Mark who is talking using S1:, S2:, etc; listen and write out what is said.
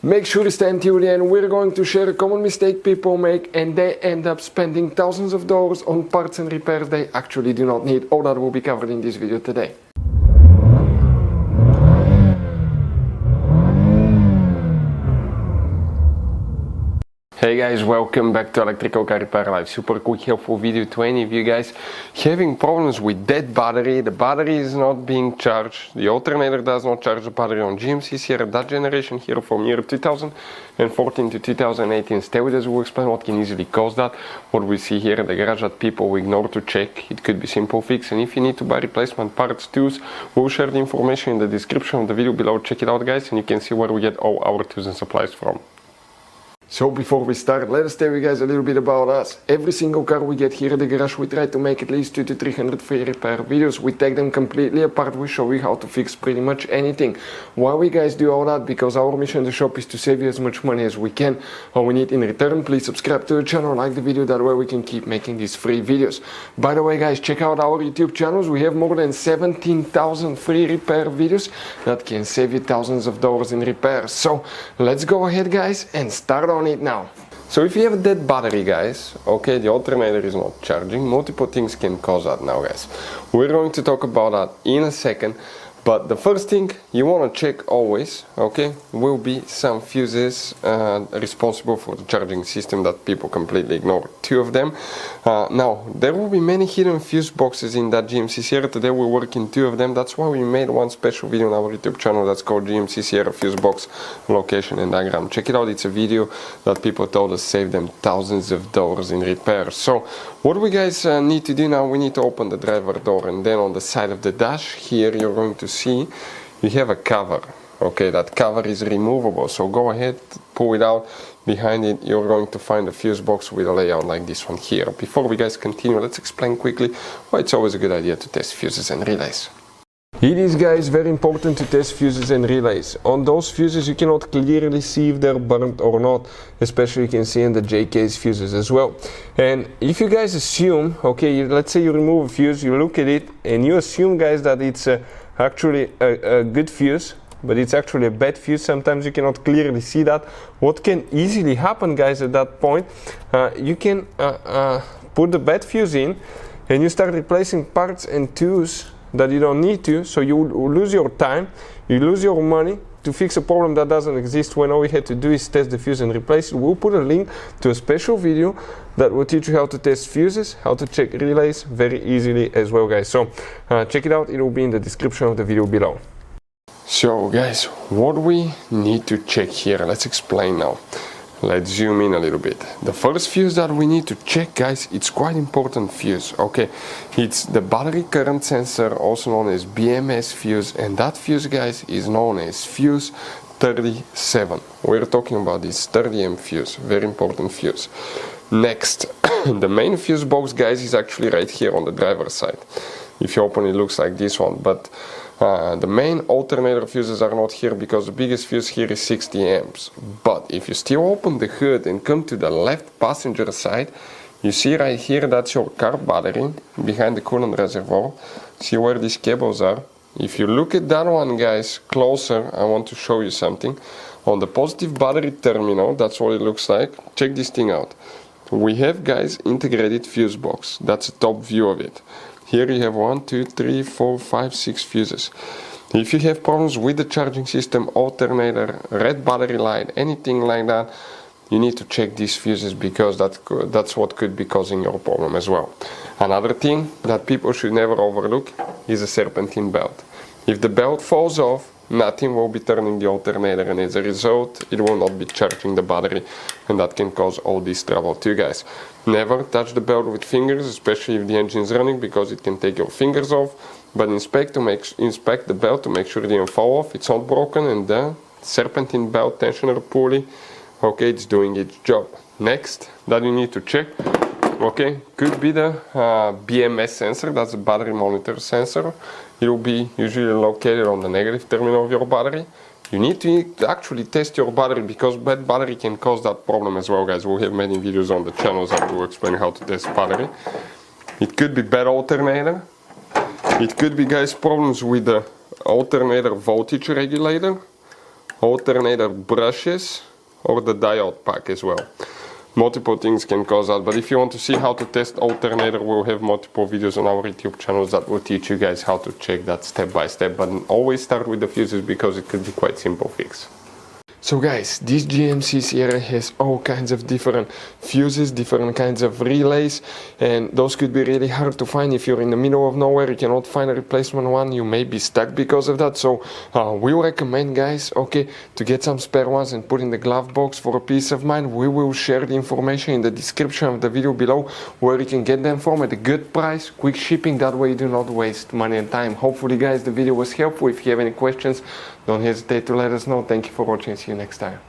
S1: Make sure to stay until the end. We're going to share a common mistake people make and they end up spending thousands of dollars on parts and repairs they actually do not need. All that will be covered in this video today. Hey guys, welcome back to Electrical Car Repair Live. Super quick helpful video to any of you guys having problems with dead battery. The battery is not being charged, the alternator does not charge the battery on GMC SIERRA, that generation here from year 2014 to 2018. Stay with us, we'll explain what can easily cause that, what we see here in the garage that people ignore to check. It could be simple fix, and if you need to buy replacement parts, tools, we'll share the information in the description of the video below. Check it out guys, and you can see where we get all our tools and supplies from. So before we start, let us tell you guys a little bit about us. Every single car we get here at the garage, we try to make at least 200 to 300 free repair videos. We take them completely apart, we show you how to fix pretty much anything. Why we guys do all that? Because our mission in the shop is to save you as much money as we can. All we need in return, please subscribe to the channel, like the video, that way we can keep making these free videos. By the way guys, check out our YouTube channels. We have more than 17,000 free repair videos that can save you thousands of dollars in repairs. So let's go ahead guys and start on it now. So if you have a dead battery guys, okay, the alternator is not charging, multiple things can cause that now guys. We're going to talk about that in a second, but the first thing you want to check always, okay, will be some fuses responsible for the charging system that people completely ignore. Two of them. Now there will be many hidden fuse boxes in that GMC SIERRA. Today we work in two of them. That's why we made one special video on our YouTube channel that's called GMC SIERRA fuse box location and diagram. Check it out, it's a video that people told us saved them thousands of dollars in repairs. So what we guys need to do now, we need to open the driver door, and then on the side of the dash here you're going to see you have a cover. Okay, that cover is removable, so go ahead, pull it out. Behind it you're going to find a fuse box with a layout like this one here. Before we guys continue, let's explain quickly why it's always a good idea to test fuses and relays. It is guys very important to test fuses and relays. On those fuses you cannot clearly see if they're burnt or not, especially you can see in the J-case fuses as well. And if you guys assume, okay, let's say you remove a fuse, you look at it and you assume guys that it's actually a good fuse, but it's actually a bad fuse. Sometimes you cannot clearly see that. What can easily happen guys at that point, you can put the bad fuse in and you start replacing parts and tools that you don't need to, so you lose your time, you lose your money to fix a problem that doesn't exist, when all we had to do is test the fuse and replace it. We'll put a link to a special video that will teach you how to test fuses, how to check relays very easily as well guys. So check it out, it will be in the description of the video below. So guys, what we need to check here, let's explain now. Let's zoom in a little bit. The first fuse that we need to check guys, it's quite important fuse, okay? It's the battery current sensor, also known as BMS fuse, and that fuse guys is known as fuse 37. We're talking about this 30M fuse, very important fuse. Next, the main fuse box guys is actually right here on the driver's side. If you open it, looks like this one, but the main alternator fuses are not here because the biggest fuse here is 60 amps. But if you still open the hood and come to the left passenger side, you see right here that's your car battery behind the coolant reservoir. See where these cables are? If you look at that one guys closer, I want to show you something. On the positive battery terminal, that's what it looks like. Check this thing out. We have guys integrated fuse box. That's a top view of it. Here you have 1, 2, 3, 4, 5, 6 fuses. If you have problems with the charging system, alternator, red battery light, anything like that, you need to check these fuses because that's what could be causing your problem as well. Another thing that people should never overlook is a serpentine belt. If the belt falls off, nothing will be turning the alternator, and as a result it will not be charging the battery, and that can cause all this trouble too guys. Never touch the belt with fingers, especially if the engine is running, because it can take your fingers off. But inspect the belt to make sure it didn't fall off, it's not broken, and the serpentine belt tensioner pulley, okay, it's doing its job. Next that you need to check, okay, could be the BMS sensor, that's a battery monitor sensor. It will be usually located on the negative terminal of your battery. You need to actually test your battery, because bad battery can cause that problem as well guys. We'll have many videos on the channels that will explain how to test battery. It could be bad alternator. It could be guys problems with the alternator voltage regulator. alternator brushes or the diode pack as well. Multiple things can cause that, but if you want to see how to test alternator, we'll have multiple videos on our YouTube channels that will teach you guys how to check that step by step, but always start with the fuses because it could be quite simple fix. So guys, this GMC SIERRA has all kinds of different fuses, different kinds of relays, and those could be really hard to find. If you're in the middle of nowhere, you cannot find a replacement one, you may be stuck because of that. So we recommend, guys, okay, to get some spare ones and put in the glove box for a peace of mind. We will share the information in the description of the video below where you can get them from at a good price, quick shipping, that way you do not waste money and time. Hopefully guys the video was helpful. If you have any questions, don't hesitate to let us know. Thank you for watching. See you next time.